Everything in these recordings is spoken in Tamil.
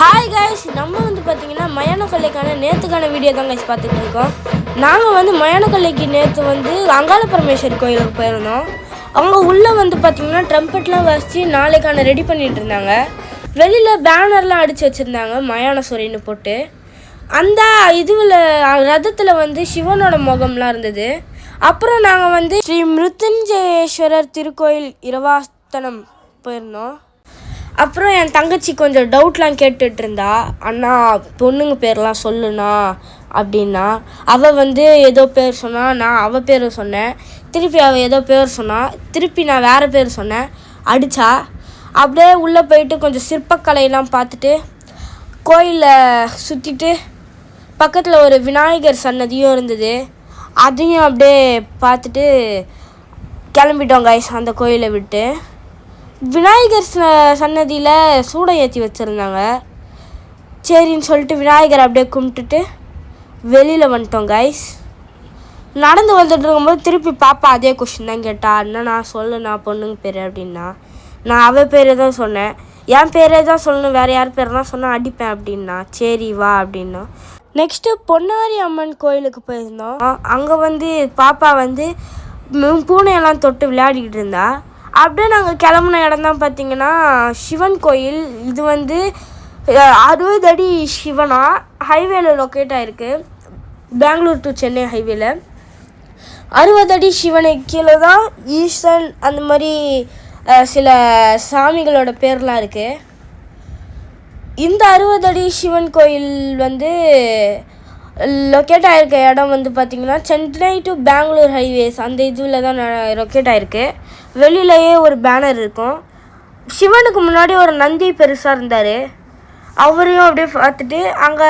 ஹாய் கைஸ், நம்ம பார்த்தீங்கன்னா மயானக்கொல்லைக்கான நேற்றுக்கான வீடியோ தான் கைஸ் பார்த்துட்டு இருக்கோம். நாங்கள் மயானக்கொல்லைக்கு நேற்று அங்காள பரமேஸ்வரி கோயிலுக்கு போயிருந்தோம். அவங்க உள்ளே பார்த்தீங்கன்னா ட்ரம்பெட்லாம் வாசித்து நாளைக்கான ரெடி பண்ணிகிட்டு இருந்தாங்க. வெளியில் பேனர்லாம் அடித்து வச்சுருந்தாங்க மயானஸ்வரின்னு போட்டு. அந்த இதுவில் ரதத்தில் சிவனோட முகம்லாம் இருந்தது. அப்புறம் நாங்கள் ஸ்ரீ மிருத்யுஞ்சயேஸ்வரர் திருக்கோயில் இரவாஸ்தனம் போயிருந்தோம். அப்புறம் என் தங்கச்சி கொஞ்சம் டவுட்லாம் கேட்டுட்டு இருந்தா, அண்ணா பொண்ணுங்க பேர்லாம் சொல்லுண்ணா அப்படின்னா. அவள் ஏதோ பேர் சொன்னால், நான் அவள் பேர் சொன்னேன். திருப்பி அவள் ஏதோ பேர் சொன்னால், திருப்பி நான் வேறு பேர் சொன்னேன். அடித்தா. அப்படியே உள்ளே போயிட்டு கொஞ்சம் சிற்பக்கலையெல்லாம் பார்த்துட்டு கோயிலில் சுற்றிட்டு பக்கத்தில் ஒரு விநாயகர் சன்னதியும் இருந்தது. அதையும் அப்படியே பார்த்துட்டு கிளம்பிட்டோம் கைஸ் அந்த கோயிலை விட்டு. விநாயகர் சன்னதியில் சூடம் ஏற்றி வச்சுருந்தாங்க. சரின்னு சொல்லிட்டு விநாயகர் அப்படியே கும்பிட்டுட்டு வெளியில் வந்துட்டோம் கைஸ். நடந்து வந்துட்டு இருக்கும்போது திருப்பி பாப்பா அதே கொஷின் தான் கேட்டா, அண்ணா சொல்லுண்ணா பொண்ணுங்க பேர் அப்படின்னா. நான் அவள் பேரை தான் சொன்னேன். என் பேரே தான் சொல்லணும், வேறு யார் பேரெலாம் சொன்னால் அடிப்பேன் அப்படின்னா. சரி வா அப்படின்னா. நெக்ஸ்ட்டு பொன்னாரி அம்மன் கோயிலுக்கு போயிருந்தோம். அங்கே பாப்பா பூனையெல்லாம் தொட்டு விளையாடிக்கிட்டு இருந்தா. அப்படியே நாங்கள் கிளம்புன இடம் தான் பார்த்திங்கன்னா சிவன் கோயில். இது 60 அடி சிவனா ஹைவேல லொக்கேட் ஆகிருக்கு. பெங்களூர் டு சென்னை ஹைவேல 60 அடி சிவனுக்கு கீழே தான் ஈசன் அந்த மாதிரி சில சாமிகளோட பேர்லாம் இருக்குது. இந்த 60 அடி சிவன் கோயில் லொக்கேட் ஆகிருக்க இடம் பார்த்திங்கன்னா சென்னை டு பெங்களூர் ஹைவேஸ் அந்த இதில் தான் லொக்கேட் ஆகிருக்கு. வெளியிலேயே ஒரு பேனர் இருக்கும். சிவனுக்கு முன்னாடி ஒரு நந்தி பெருசாக இருந்தார். அவரையும் அப்படியே பார்த்துட்டு அங்கே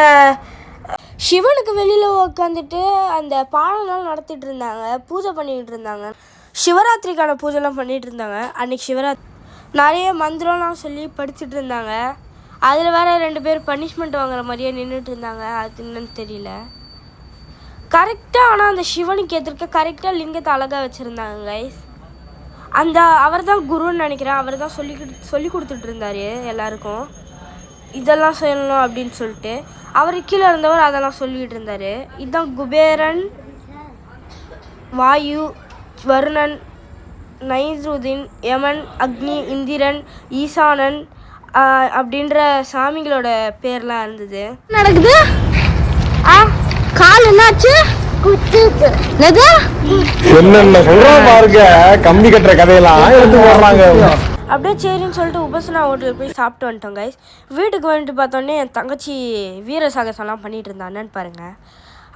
சிவனுக்கு வெளியில் உட்காந்துட்டு அந்த பாடலாம் நடத்திட்டு இருந்தாங்க, பூஜை பண்ணிக்கிட்டு இருந்தாங்க. சிவராத்திரிக்கான பூஜைலாம் பண்ணிகிட்டு இருந்தாங்க. அன்றைக்கி சிவராத்திரி நிறைய மந்திரம்லாம் சொல்லி படிச்சுட்டு இருந்தாங்க. அதில் வேறு 2 பேர் பனிஷ்மெண்ட் வாங்குற மாதிரியே நின்றுட்டு இருந்தாங்க. அது என்னன்னு தெரியல கரெக்டாக. ஆனால் அந்த சிவனுக்கு எதிர்க்க கரெக்டாக லிங்கத்தை அழகாக வச்சுருந்தாங்க கைஸ். அவர் தான் குருன்னு நினைக்கிறேன். அவர் தான் சொல்லி கொடுத்துட்டு இருந்தார் எல்லாருக்கும், இதெல்லாம் சொல்லணும் அப்படின்னு சொல்லிட்டு. அவர் கீழே இருந்தவர் அதெல்லாம் சொல்லிக்கிட்டு இருந்தார். இதுதான் குபேரன், வாயு, வருணன், நைருதீன், யமன், அக்னி, இந்திரன், ஈசானன் அப்படின்ற சாமிகளோட பேர்லாம் இருந்தது. நடக்குது கால் என்னாச்சு? கம்பி கட்டுற கதையெல்லாம் எடுத்து போடுறாங்க. அப்படியே சரின்னு சொல்லிட்டு உபசனா ஹோட்டலுக்கு போய் சாப்பிட்டு வந்துட்டோம் கைஸ். வீட்டுக்கு வந்துட்டு பார்த்தோன்னே என் தங்கச்சி வீர சாகசம்லாம் பண்ணிகிட்டு இருந்தான்னு பாருங்கள்.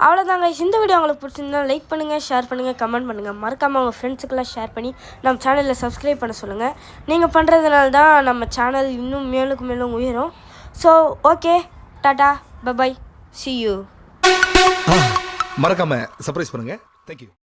அவ்வளோதான் கைஸ். இந்த வீடியோ உங்களுக்கு பிடிச்சிருந்தா லைக் பண்ணுங்கள், ஷேர் பண்ணுங்கள், கமெண்ட் பண்ணுங்கள். மறக்காமல் உங்கள் ஃப்ரெண்ட்ஸுக்கெல்லாம் ஷேர் பண்ணி நம்ம சேனலில் சப்ஸ்கிரைப் பண்ண சொல்லுங்கள். நீங்கள் பண்ணுறதுனால தான் நம்ம சேனல் இன்னும் மேலுக்கு மேலும் உயரும். ஸோ ஓகே, டாடா, பை, see you. மறக்காம சர்ப்ரைஸ் பண்ணுங்க. தேங்க்யூ.